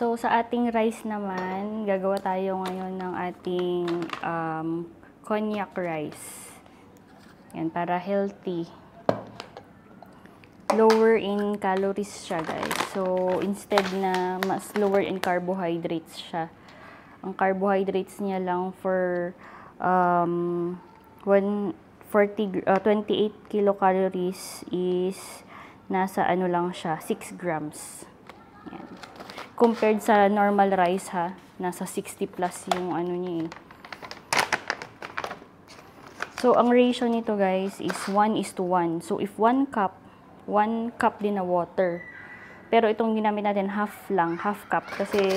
So, sa ating rice naman, gagawa tayo ngayon ng ating cognac rice. Yan, para healthy. Lower in calories siya, guys. So, instead na mas lower in carbohydrates siya. Ang carbohydrates niya lang for 28 kilocalories is nasa ano lang siya, 6 grams. Yan. Compared sa normal rice ha, nasa 60 plus yung ano niya eh. So, ang ratio nito guys is 1:1. So, if 1 cup din na water. Pero itong ginamit natin half lang, half cup. Kasi,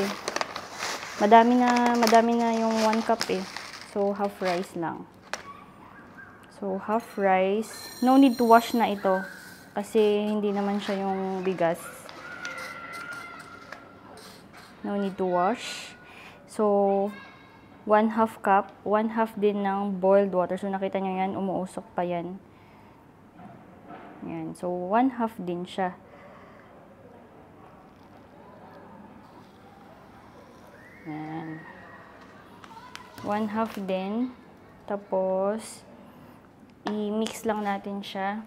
madami na yung 1 cup eh. So, half rice lang. So, half rice. No need to wash na ito. Kasi, hindi naman siya yung bigas. No need to wash. So, 1/2 cup. 1/2 din ng boiled water. So, nakita nyo yan, umuusok pa yan. Yan. So, 1/2 din siya. Yan. 1/2 din. Tapos, i-mix lang natin siya.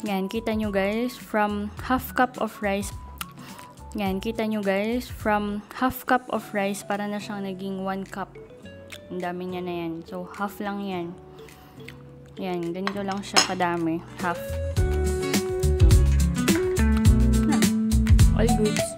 Yan, kita nyo guys, from half cup of rice. Yan, kita nyo guys, from half cup of rice, para na siyang naging 1 cup. Ang dami niya na yan. So, half lang yan. Yan, ganito lang siya kadami. Half. All goods.